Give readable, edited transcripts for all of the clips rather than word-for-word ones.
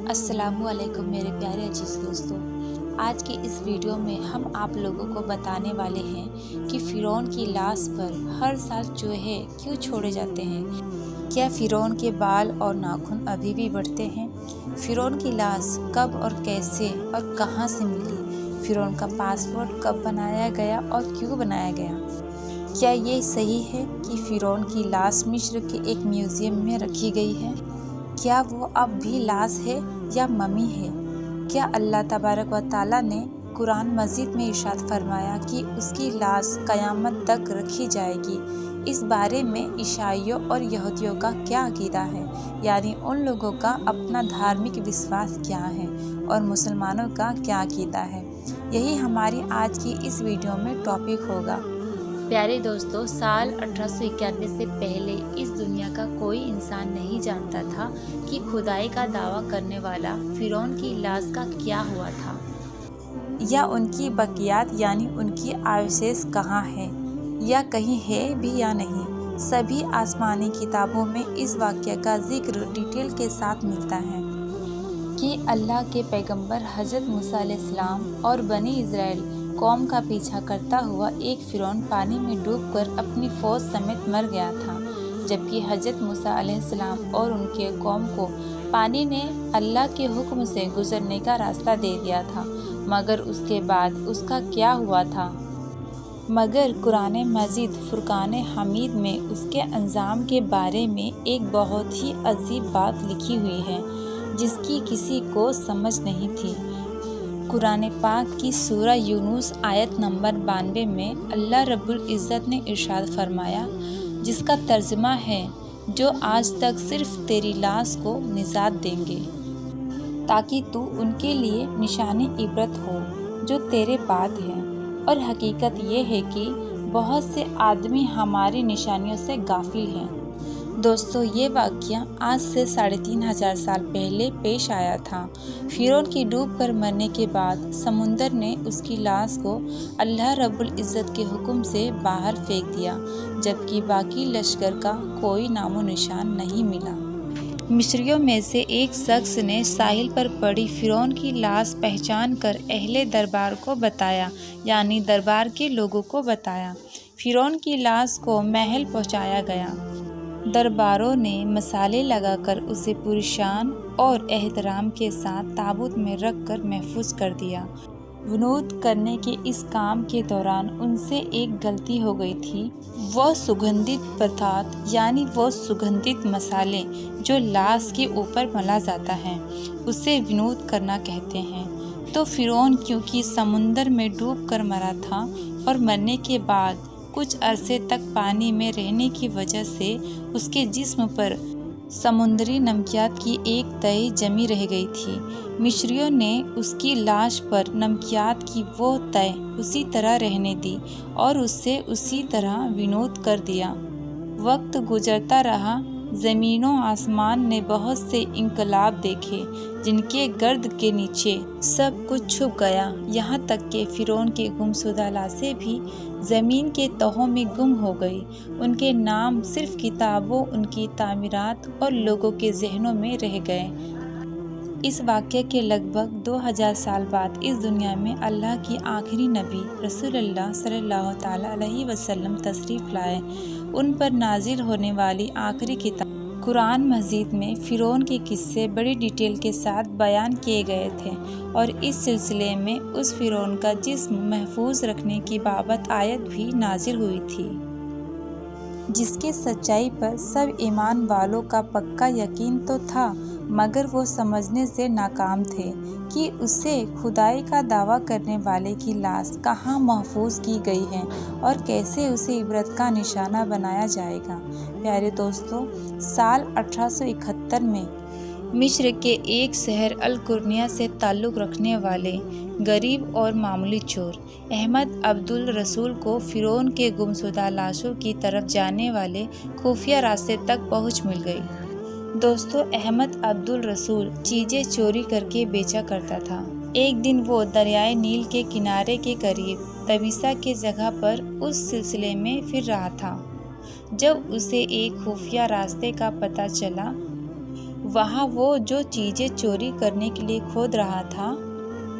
السلام علیکم میرے پیارے عزیز دوستوں، آج کی اس ویڈیو میں ہم آپ لوگوں کو بتانے والے ہیں کہ فرعون کی لاش پر ہر سال چوہے کیوں چھوڑے جاتے ہیں۔ کیا فرعون کے بال اور ناخن ابھی بھی بڑھتے ہیں؟ فرعون کی لاش کب اور کیسے اور کہاں سے ملی؟ فرعون کا پاسپورٹ کب بنایا گیا اور کیوں بنایا گیا؟ کیا یہ صحیح ہے کہ فرعون کی لاش مصر کے ایک میوزیم میں رکھی گئی ہے؟ کیا وہ اب بھی لاش ہے یا ممی ہے؟ کیا اللہ تبارک و تعالیٰ نے قرآن مجید میں ارشاد فرمایا کہ اس کی لاش قیامت تک رکھی جائے گی؟ اس بارے میں عیسائیوں اور یہودیوں کا کیا عقیدہ ہے، یعنی ان لوگوں کا اپنا دھارمک وشواس کیا ہے اور مسلمانوں کا کیا عقیدہ ہے، یہی ہماری آج کی اس ویڈیو میں ٹاپک ہوگا۔ پیارے دوستو، سال 1891 سے پہلے اس دنیا کا کوئی انسان نہیں جانتا تھا کہ خدائی کا دعویٰ کرنے والا فرعون کی لاش کا کیا ہوا تھا، یا ان کی باقیات یعنی ان کی اوشیش کہاں ہے، یا کہیں ہے بھی یا نہیں۔ سبھی آسمانی کتابوں میں اس واقعہ کا ذکر ڈیٹیل کے ساتھ ملتا ہے کہ اللہ کے پیغمبر حضرت موسیٰ علیہ السلام اور بنی اسرائیل قوم کا پیچھا کرتا ہوا ایک فرعون پانی میں ڈوب کر اپنی فوج سمیت مر گیا تھا، جبکہ حضرت موسیٰ علیہ السلام اور ان کے قوم کو پانی نے اللہ کے حکم سے گزرنے کا راستہ دے دیا تھا، مگر اس کے بعد اس کا کیا ہوا تھا؟ مگر قرآن مجید فرقان حمید میں اس کے انجام کے بارے میں ایک بہت ہی عجیب بات لکھی ہوئی ہے جس کی کسی کو سمجھ نہیں تھی۔ قرآن پاک کی سورہ یونس آیت نمبر 92 میں اللہ رب العزت نے ارشاد فرمایا، جس کا ترجمہ ہے، جو آج تک صرف تیری لاش کو نجات دیں گے تاکہ تو ان کے لیے نشانی عبرت ہو جو تیرے بعد ہیں، اور حقیقت یہ ہے کہ بہت سے آدمی ہماری نشانیوں سے غافل ہیں۔ دوستو، یہ واقعہ آج سے 3500 سال پہلے پیش آیا تھا۔ فرعون کی ڈوب کر مرنے کے بعد سمندر نے اس کی لاش کو اللہ رب العزت کے حکم سے باہر پھینک دیا، جبکہ باقی لشکر کا کوئی نام و نشان نہیں ملا۔ مصریوں میں سے ایک شخص نے ساحل پر پڑی فرعون کی لاش پہچان کر اہل دربار کو بتایا، یعنی دربار کے لوگوں کو بتایا۔ فرعون کی لاش کو محل پہنچایا گیا۔ درباروں نے مسالے لگا کر اسے پرشان اور احترام کے ساتھ تابوت میں رکھ کر محفوظ کر دیا۔ ونود کرنے کے اس کام کے دوران ان سے ایک غلطی ہو گئی تھی۔ وہ سگندھت پدارتھ یعنی وہ سگندھت مسالے جو لاش کے اوپر ملا جاتا ہے، اسے ونود کرنا کہتے ہیں۔ تو فرعون کیونکہ سمندر میں ڈوب کر مرا تھا اور مرنے کے بعد کچھ عرصے تک پانی میں رہنے کی وجہ سے اس کے جسم پر سمندری نمکیات کی ایک تہ جمی رہ گئی تھی۔ مصریوں نے اس کی لاش پر نمکیات کی وہ تہ اسی طرح رہنے دی اور اس سے اسی طرح ونود کر دیا۔ وقت گزرتا رہا، زمین و آسمان نے بہت سے انقلاب دیکھے جن کے گرد کے نیچے سب کچھ چھپ گیا، یہاں تک کہ فرعون کی گمشدہ لاشیں بھی زمین کے تہوں میں گم ہو گئی۔ ان کے نام صرف کتابوں، ان کی تعمیرات اور لوگوں کے ذہنوں میں رہ گئے۔ اس واقعے کے لگ بھگ 2000 سال بعد اس دنیا میں اللہ کی آخری نبی رسول اللہ صلی اللہ تعالیٰ علیہ وسلم تشریف لائے۔ ان پر نازل ہونے والی آخری کتاب قرآن مجید میں فرعون کے قصے بڑی ڈیٹیل کے ساتھ بیان کیے گئے تھے، اور اس سلسلے میں اس فرعون کا جسم محفوظ رکھنے کی بابت آیت بھی نازل ہوئی تھی، جس کی سچائی پر سب ایمان والوں کا پکا یقین تو تھا، مگر وہ سمجھنے سے ناکام تھے کہ اسے خدائی کا دعویٰ کرنے والے کی لاش کہاں محفوظ کی گئی ہے اور کیسے اسے عبرت کا نشانہ بنایا جائے گا۔ پیارے دوستو، سال 1871 میں مصر کے ایک شہر القرنیہ سے تعلق رکھنے والے غریب اور معمولی چور احمد عبد الرسول کو فرعون کے گمشدہ لاشوں کی طرف جانے والے خفیہ راستے تک پہنچ مل گئی۔ دوستو، احمد عبد الرسول چیزیں چوری کر کے بیچا کرتا تھا۔ ایک دن وہ دریائے نیل کے کنارے کے قریب طبیسہ کی جگہ پر اس سلسلے میں پھر رہا تھا، جب اسے ایک خفیہ راستے کا پتہ چلا۔ वहाँ वो जो चीज़ें चोरी करने के लिए खोद रहा था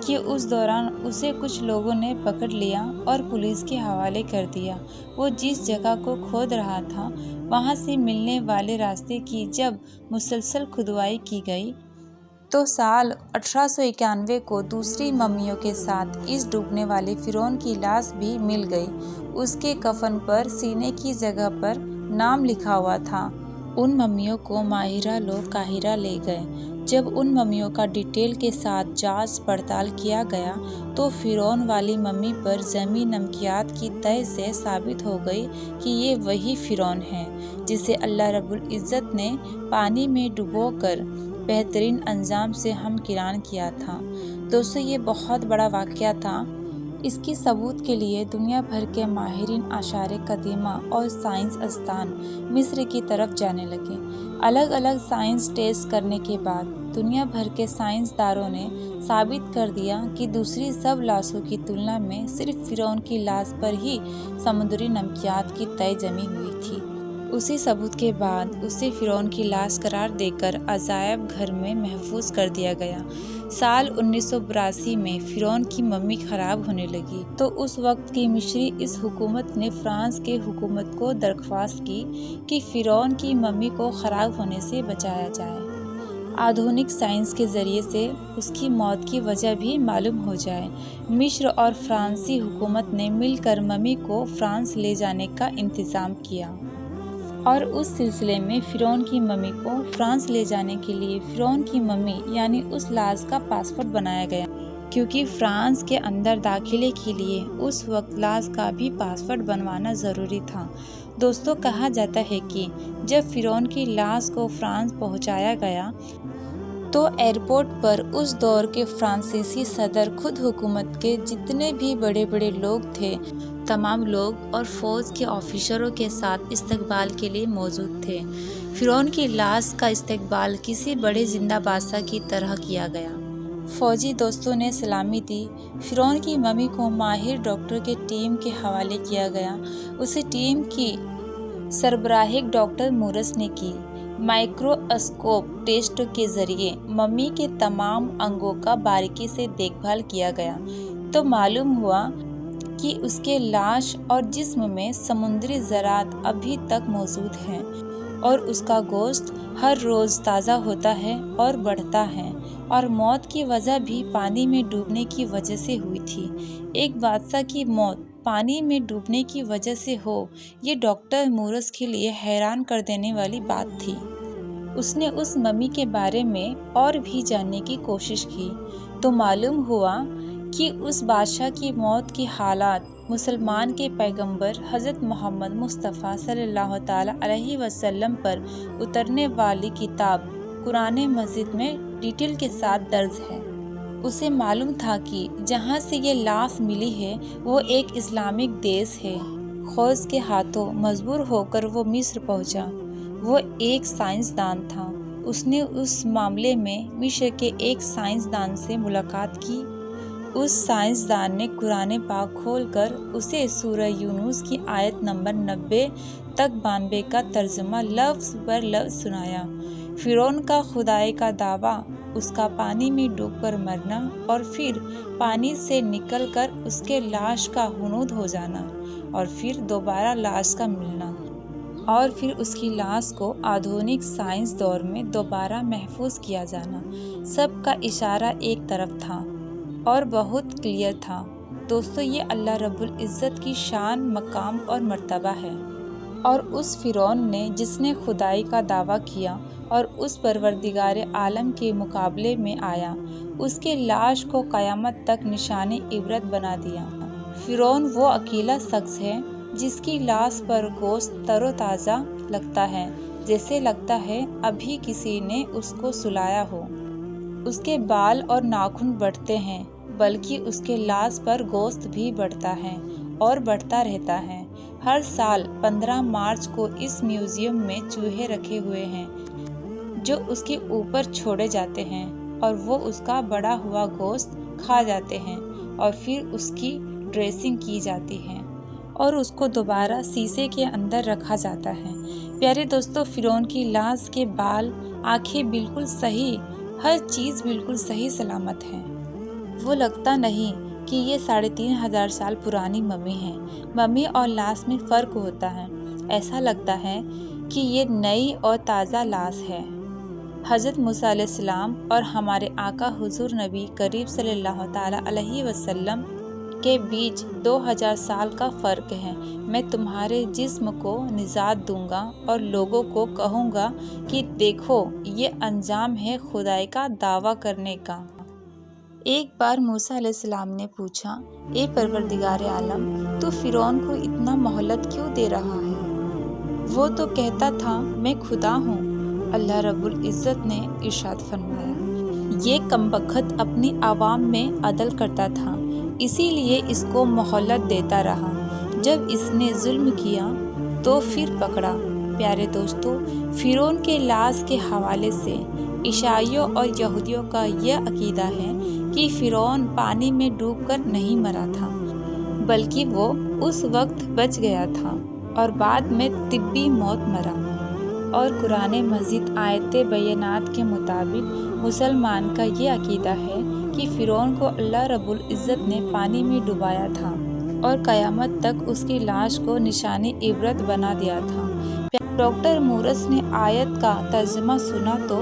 कि उस दौरान उसे कुछ लोगों ने पकड़ लिया और पुलिस के हवाले कर दिया। वो जिस जगह को खोद रहा था वहाँ से मिलने वाले रास्ते की जब मुसलसल खुदाई की गई तो साल 1891 को दूसरी मम्मियों के साथ इस डूबने वाले फिरौन की लाश भी मिल गई। उसके कफन पर सीने की जगह पर नाम लिखा हुआ था। उन मम्मियों को माहिरा लोग काहिरा ले गए। जब उन मम्मियों का डिटेल के साथ जांच पड़ताल किया गया तो फिरौन वाली मम्मी पर जमी नमकियात की तह से साबित हो गई कि ये वही फिरौन है जिसे अल्लाह रब्बुल इज़्ज़त ने पानी में डुबोकर बेहतरीन अंजाम से हमकिरान किया था। दोस्तों, ये बहुत बड़ा वाक़या था। इसकी सबूत के लिए दुनिया भर के माहिरीन आशारे कदीमा और साइंस अस्तान मिस्र की तरफ जाने लगे। अलग अलग साइंस टेस्ट करने के बाद दुनिया भर के साइंसदानों ने साबित कर दिया कि दूसरी सब लाशों की तुलना में सिर्फ फिरौन की लाश पर ही समुद्री नमकियात की तह जमी हुई थी। उसी सबूत के बाद उसे फिरौन की लाश करार देकर अजायब घर में महफूज कर दिया गया। साल 1982 में फिरौन की मम्मी खराब होने लगी तो उस वक्त की मिस्री इस हुकूमत ने फ्रांस के हुकूमत को दरख्वास्त की कि फिरौन की मम्मी को खराब होने से बचाया जाए। आधुनिक साइंस के ज़रिए से उसकी मौत की वजह भी मालूम हो जाए। मिस्र और फ्रांसी हुकूमत ने मिलकर मम्मी को फ्रांस ले जाने का इंतज़ाम किया और उस सिलसिले में फिरौन की मम्मी को फ्रांस ले जाने के लिए फिरौन की मम्मी यानी उस लाश का पासपोर्ट बनाया गया, क्योंकि फ्रांस के अंदर दाखिले के लिए उस वक्त लाश का भी पासपोर्ट बनवाना ज़रूरी था। दोस्तों, कहा जाता है कि जब फिरौन की लाश को फ्रांस पहुंचाया गया तो एयरपोर्ट पर उस दौर के फ्रांसीसी सदर खुद हुकूमत के जितने भी बड़े बड़े लोग थे तमाम लोग और फौज के ऑफिसरों के साथ इस्तकबाल के लिए मौजूद थे। फिरौन की लाश का इस्तकबाल किसी बड़े जिंदा बादशाह की तरह किया गया। फौजी दोस्तों ने सलामी दी। फिरौन की मम्मी को माहिर डॉक्टर के टीम के हवाले किया गया। उसे टीम की सरबराही डॉक्टर मूरस ने की। माइक्रोस्कोप टेस्ट के जरिए मम्मी के तमाम अंगों का बारीकी से देखभाल किया गया तो मालूम हुआ कि उसके लाश और जिस्म में समुद्री ज़रात अभी तक मौजूद हैं और उसका गोश्त हर रोज़ ताज़ा होता है और बढ़ता है और मौत की वजह भी पानी में डूबने की वजह से हुई थी। एक बादशाह की मौत पानी में डूबने की वजह से हो, ये डॉक्टर मूरस के लिए हैरान कर देने वाली बात थी। उसने उस मम्मी के बारे में और भी जानने की कोशिश की तो मालूम हुआ कि उस बादशाह की मौत की हालात मुसलमान के पैगंबर हज़रत मोहम्मद मुस्तफ़ा सल्लल्लाहु ताला अलैहि वसल्लम पर उतरने वाली किताब कुरान मजीद में डिटेल के साथ दर्ज है। उसे मालूम था कि जहाँ से ये लाश मिली है वो एक इस्लामिक देश है। खौज के हाथों मजबूर होकर वो मिस्र पहुँचा। वो एक साइंसदान था। उसने उस मामले में मिस्र के एक साइंसदान से मुलाकात की। उस साइंसदान ने कुरान पाक खोलकर उसे सूरह यूनुस की आयत नंबर 90 तक 92 का तर्जुमा लफ्ज़ पर लफ्ज़ सुनाया। फिरौन का खुदाई का दावा, उसका पानी में डूबकर मरना और फिर पानी से निकलकर उसके लाश का हुनूद हो जाना और फिर दोबारा लाश का मिलना और फिर उसकी लाश को आधुनिक साइंस दौर में दोबारा महफूज किया जाना, सब का इशारा एक तरफ था और बहुत क्लियर था। दोस्तों, ये अल्लाह रब्बुल इज़्ज़त की शान, मकाम और मर्तबा है और उस फिरौन ने जिसने खुदाई का दावा किया और उस परवरदिगार आलम के मुकाबले में आया, उसके लाश को क़यामत तक निशाने इबरत बना दिया। फिरौन वो अकेला शख्स है जिसकी लाश पर गोश्त तरोताज़ा लगता है, जैसे लगता है अभी किसी ने उसको सुलाया हो। उसके बाल और नाखून बढ़ते हैं, बल्कि उसके लाश पर गोश्त भी बढ़ता है और बढ़ता रहता है। हर साल 15 मार्च को इस म्यूज़ियम में चूहे रखे हुए हैं जो उसके ऊपर छोड़े जाते हैं और वो उसका बड़ा हुआ गोश्त खा जाते हैं और फिर उसकी ड्रेसिंग की जाती है और उसको दोबारा शीशे के अंदर रखा जाता है। प्यारे दोस्तों, फिरौन की लाश के बाल आंखें बिल्कुल सही, हर चीज़ बिल्कुल सही सलामत है। वो लगता नहीं कि ये 3500 साल पुरानी मम्मी है। मम्मी और लाश में फ़र्क होता है। ऐसा लगता है कि ये नई और ताज़ा लाश है। हज़रत मूसा अलैहिस्सलाम और हमारे आका हुज़ूर नबी करीम सल्लल्लाहु ताला अलैहि वसल्लम के बीच 2000 साल का फ़र्क है। मैं तुम्हारे जिस्म को निजात दूंगा और लोगों को कहूँगा कि देखो, ये अंजाम है खुदाई का दावा करने का। एक बार मूसा अलैहिस्सलाम ने पूछा, ए परवरदिगार आलम, तू फ़िरौन को इतना मोहलत क्यों दे रहा है? वो तो कहता था मैं खुदा हूँ। अल्लाह रब्बुल इज़्ज़त ने इरशाद फरमाया, ये कमबख्त अपनी आवाम में अदल करता था, इसीलिए इसको मोहलत देता रहा। जब इसने जुल्म किया तो फिर पकड़ा। प्यारे दोस्तों, फ़िरौन के लाश के हवाले से ईसाइयों और यहूदियों का यह अकीदा है कि फ़िरौन पानी में डूबकर नहीं मरा था, बल्कि वो उस वक्त बच गया था और बाद में तिब्बी मौत मरा। और कुरान मजीद आयत बयनात के मुताबिक मुसलमान का ये अकीदा है कि फ़िरौन को अल्लाह रब्बुल इज़्ज़त ने पानी में डुबाया था और क़यामत तक उसकी लाश को निशानी इबरत बना दिया था। डॉक्टर मूरस ने आयत का तर्जुमा सुना तो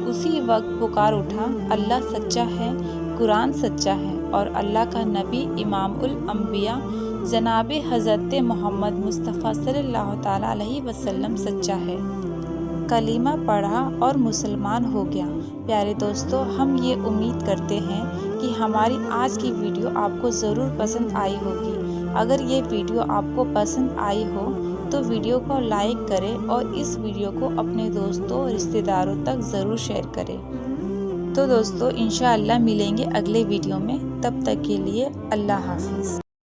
उसी वक्त पुकार उठा, अल्लाह सच्चा है, कुरान सच्चा है और अल्लाह का नबी इमामुल अंबिया जनाब हज़रत मोहम्मद मुस्तफ़ा सल्लल्लाहु ताला अलैहि वसल्लम सच्चा है। कलीमा पढ़ा और मुसलमान हो गया। प्यारे दोस्तों, हम ये उम्मीद करते हैं कि हमारी आज की वीडियो आपको ज़रूर पसंद आई होगी। अगर ये वीडियो आपको पसंद आई हो तो वीडियो को लाइक करें और इस वीडियो को अपने दोस्तों रिश्तेदारों तक ज़रूर शेयर करें। तो दोस्तों, इंशाअल्लाह मिलेंगे अगले वीडियो में। तब तक के लिए अल्लाह हाफिज़।